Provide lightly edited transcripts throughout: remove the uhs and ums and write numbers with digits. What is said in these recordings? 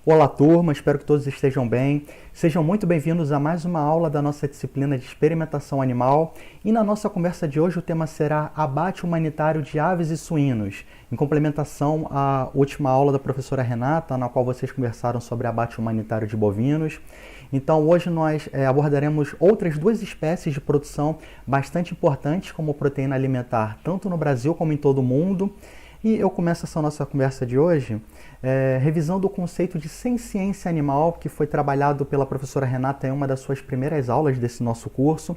Olá, turma, espero que todos estejam bem. Sejam muito bem-vindos a mais uma aula da nossa disciplina de experimentação animal. E na nossa conversa de hoje o tema será abate humanitário de aves e suínos, em complementação à última aula da professora Renata, na qual vocês conversaram sobre abate humanitário de bovinos. Então hoje nós abordaremos outras duas espécies de produção bastante importantes como proteína alimentar, tanto no Brasil como em todo o mundo. E eu começo essa nossa conversa de hoje revisando o conceito de senciência animal, que foi trabalhado pela professora Renata em uma das suas primeiras aulas desse nosso curso.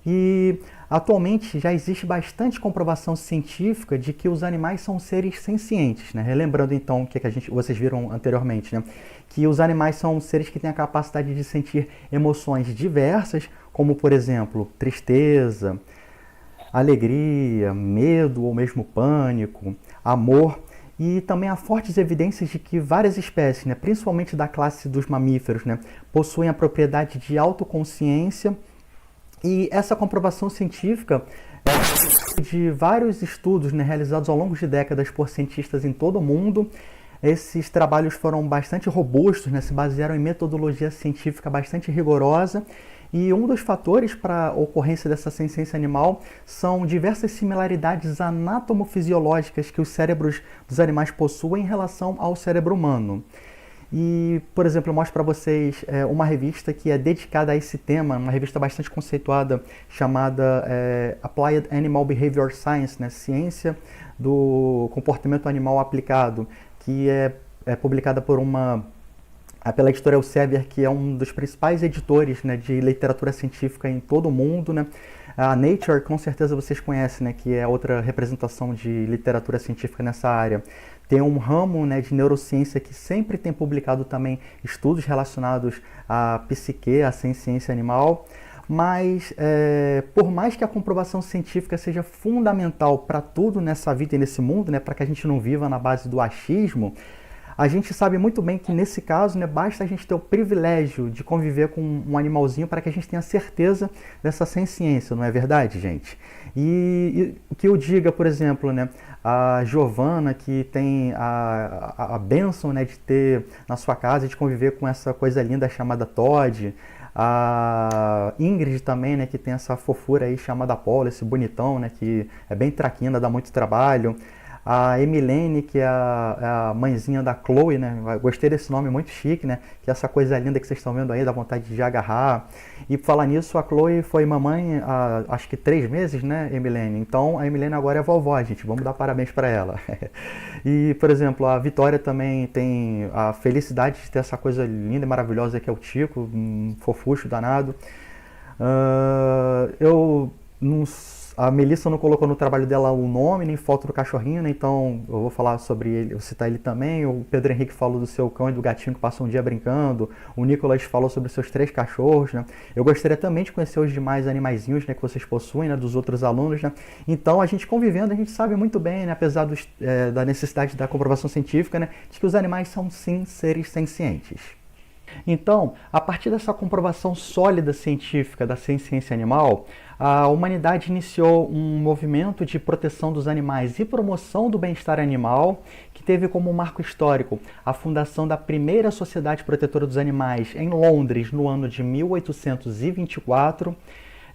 E atualmente já existe bastante comprovação científica de que os animais são seres sencientes, né? Relembrando então o que vocês viram anteriormente, né? Que os animais são seres que têm a capacidade de sentir emoções diversas, como por exemplo, tristeza, alegria, medo ou mesmo pânico, amor, e também há fortes evidências de que várias espécies, né, principalmente da classe dos mamíferos, né, possuem a propriedade de autoconsciência, e essa comprovação científica é de vários estudos, né, realizados ao longo de décadas por cientistas em todo o mundo. Esses trabalhos foram bastante robustos, né, se basearam em metodologia científica bastante rigorosa. E um dos fatores para a ocorrência dessa senciência animal são diversas similaridades anatomofisiológicas que os cérebros dos animais possuem em relação ao cérebro humano. E, por exemplo, eu mostro para vocês uma revista que é dedicada a esse tema, uma revista bastante conceituada chamada Applied Animal Behavior Science, né? Ciência do Comportamento Animal Aplicado, que é publicada pela editora Elsevier, que é um dos principais editores, né, de literatura científica em todo o mundo, né? A Nature, com certeza vocês conhecem, né, que é outra representação de literatura científica nessa área. Tem um ramo, né, de neurociência que sempre tem publicado também estudos relacionados à psique, à ciência animal. Mas, por mais que a comprovação científica seja fundamental para tudo nessa vida e nesse mundo, né, para que a gente não viva na base do achismo, a gente sabe muito bem que nesse caso, né, basta a gente ter o privilégio de conviver com um animalzinho para que a gente tenha certeza dessa senciência, não é verdade, gente? E que eu diga, por exemplo, né, a Giovana, que tem a bênção, né, de ter na sua casa, de conviver com essa coisa linda chamada Todd, a Ingrid também, né, que tem essa fofura aí chamada Apollo, esse bonitão, né, que é bem traquina, dá muito trabalho. A Emilene, que é a mãezinha da Chloe, né? Gostei desse nome, muito chique, né? Que é essa coisa linda que vocês estão vendo aí, dá vontade de agarrar. E por falar nisso, a Chloe foi mamãe há acho que 3 meses, né, Emilene? Então a Emilene agora é vovó, gente. Vamos dar parabéns para ela. E, por exemplo, a Vitória também tem a felicidade de ter essa coisa linda e maravilhosa que é o Tico, um fofucho danado. Eu não A Melissa não colocou no trabalho dela o nome, nem foto do cachorrinho, né? Então eu vou falar sobre ele, eu citar ele também. O Pedro Henrique falou do seu cão e do gatinho que passou um dia brincando. O Nicolas falou sobre os seus 3 cachorros, né? Eu gostaria também de conhecer os demais animaizinhos, né, que vocês possuem, né, dos outros alunos, né? Então a gente convivendo, a gente sabe muito bem, né, apesar da necessidade da comprovação científica, né, de que os animais são sim seres sencientes. Então, a partir dessa comprovação sólida científica da senciência animal, a humanidade iniciou um movimento de proteção dos animais e promoção do bem-estar animal, que teve como marco histórico a fundação da primeira Sociedade Protetora dos Animais em Londres, no ano de 1824.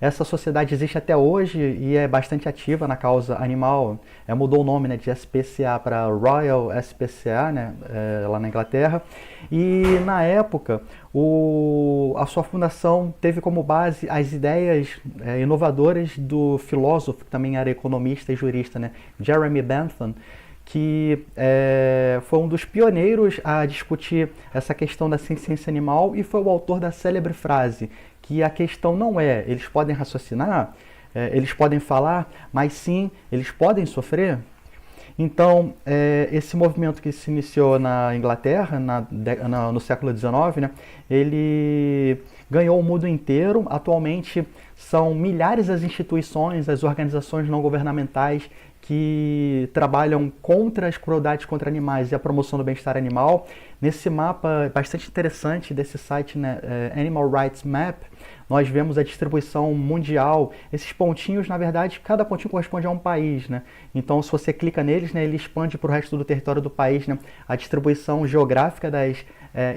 Essa sociedade existe até hoje e é bastante ativa na causa animal. Mudou o nome, né, de SPCA para Royal SPCA, né, lá na Inglaterra. E na época, a sua fundação teve como base as ideias inovadoras do filósofo, que também era economista e jurista, né, Jeremy Bentham, que foi um dos pioneiros a discutir essa questão da senciência animal e foi o autor da célebre frase que a questão não é eles podem raciocinar, eles podem falar, mas sim eles podem sofrer. Então, esse movimento que se iniciou na Inglaterra no século XIX, né, ele ganhou o mundo inteiro. Atualmente são milhares as instituições, as organizações não governamentais que trabalham contra as crueldades contra animais e a promoção do bem-estar animal. Nesse mapa bastante interessante desse site, né, Animal Rights Map, nós vemos a distribuição mundial. Esses pontinhos, na verdade, cada pontinho corresponde a um país, né? Então, se você clica neles, né, ele expande para o resto do território do país, né, a distribuição geográfica das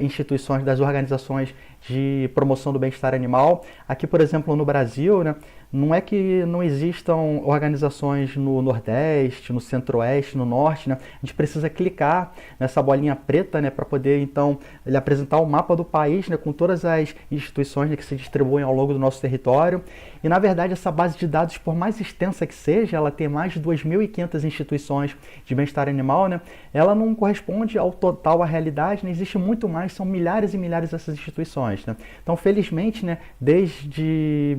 instituições, das organizações de promoção do bem-estar animal. Aqui, por exemplo, no Brasil, né, não é que não existam organizações no Nordeste, no Centro-Oeste, no Norte, né? A gente precisa clicar nessa bolinha preta, né, para poder, então, ele apresentar o mapa do país, né, com todas as instituições, né, que se distribuem ao longo do nosso território. E, na verdade, essa base de dados, por mais extensa que seja, ela tem mais de 2.500 instituições de bem-estar animal, né? Ela não corresponde ao total, à realidade, né? Existe muito mais, são milhares e milhares dessas instituições, né? Então, felizmente, né, desde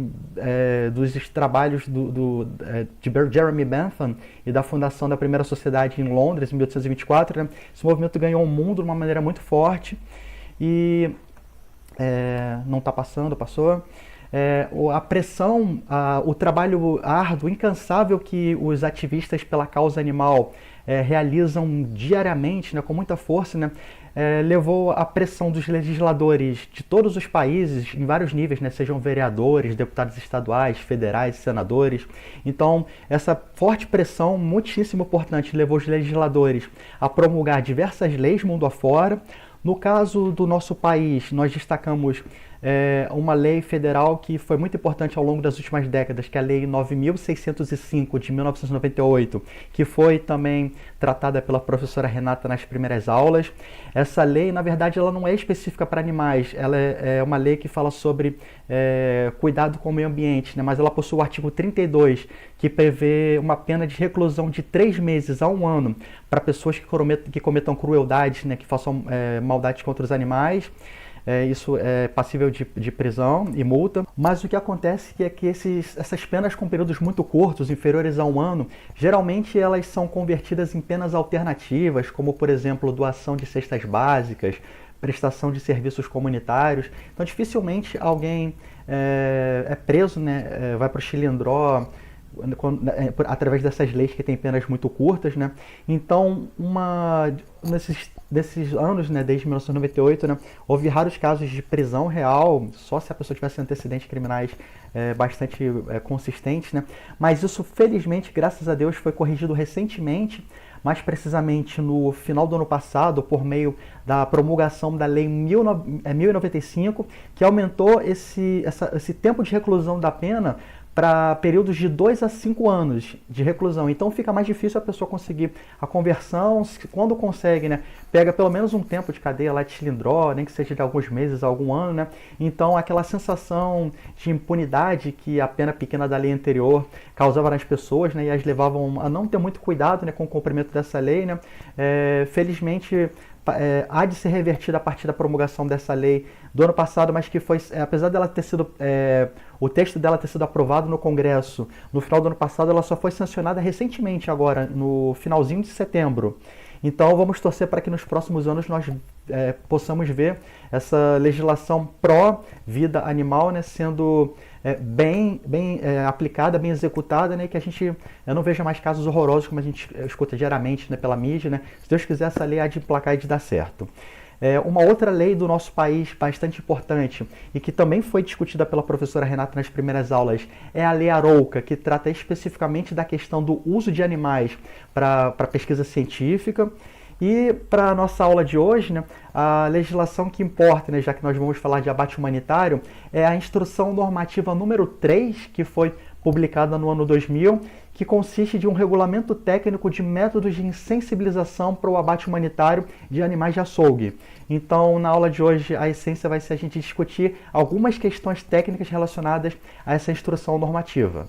dos trabalhos de Jeremy Bentham e da fundação da primeira sociedade em Londres, em 1824, né, esse movimento ganhou o mundo de uma maneira muito forte e não está passando, passou. A pressão, o trabalho árduo, incansável que os ativistas pela causa animal realizam diariamente, né, com muita força, né, levou à pressão dos legisladores de todos os países, em vários níveis, né, sejam vereadores, deputados estaduais, federais, senadores. Então, essa forte pressão, muitíssimo importante, levou os legisladores a promulgar diversas leis mundo afora. No caso do nosso país, nós destacamos uma lei federal que foi muito importante ao longo das últimas décadas, que é a Lei 9.605 de 1998, que foi também tratada pela professora Renata nas primeiras aulas. Essa lei, na verdade, ela não é específica para animais, ela é uma lei que fala sobre cuidado com o meio ambiente, né? Mas ela possui o artigo 32, que prevê uma pena de reclusão de 3 meses a 1 ano para pessoas que cometam crueldades, né? Que façam maldades contra os animais. Isso é passível de prisão e multa, mas o que acontece é que essas penas com períodos muito curtos, inferiores a 1 ano, geralmente elas são convertidas em penas alternativas, como por exemplo doação de cestas básicas, prestação de serviços comunitários. Então dificilmente alguém é preso, né, vai para o Chilindró, através dessas leis que têm penas muito curtas, né? Então, nesses anos, né, desde 1998, né, houve raros casos de prisão real, só se a pessoa tivesse antecedentes criminais bastante consistentes, né? Mas isso, felizmente, graças a Deus, foi corrigido recentemente, mais precisamente no final do ano passado, por meio da promulgação da Lei 1095, que aumentou esse tempo de reclusão da pena para períodos de 2 a 5 anos de reclusão. Então fica mais difícil a pessoa conseguir a conversão. Quando consegue, né, pega pelo menos um tempo de cadeia lá de Chilindró, nem que seja de alguns meses a algum ano, né? Então aquela sensação de impunidade que a pena pequena da lei anterior causava nas pessoas, né, e as levavam a não ter muito cuidado, né, com o cumprimento dessa lei, né? Felizmente há de ser revertida a partir da promulgação dessa lei do ano passado, mas que foi, apesar dela ter sido, o texto dela ter sido aprovado no Congresso no final do ano passado, ela só foi sancionada recentemente agora, no finalzinho de setembro. Então vamos torcer para que nos próximos anos nós possamos ver essa legislação pró-vida animal, né, sendo bem aplicada, bem executada, né, e que eu não veja mais casos horrorosos como a gente escuta diariamente, né, pela mídia, né. Se Deus quiser, essa lei há de emplacar e de dar certo. Uma outra lei do nosso país bastante importante e que também foi discutida pela professora Renata nas primeiras aulas é a Lei Arouca, que trata especificamente da questão do uso de animais para pesquisa científica. E para a nossa aula de hoje, né, a legislação que importa, né, já que nós vamos falar de abate humanitário, é a Instrução Normativa número 3, que foi publicada no ano 2000, que consiste de um regulamento técnico de métodos de insensibilização para o abate humanitário de animais de açougue. Então, na aula de hoje, a essência vai ser a gente discutir algumas questões técnicas relacionadas a essa instrução normativa.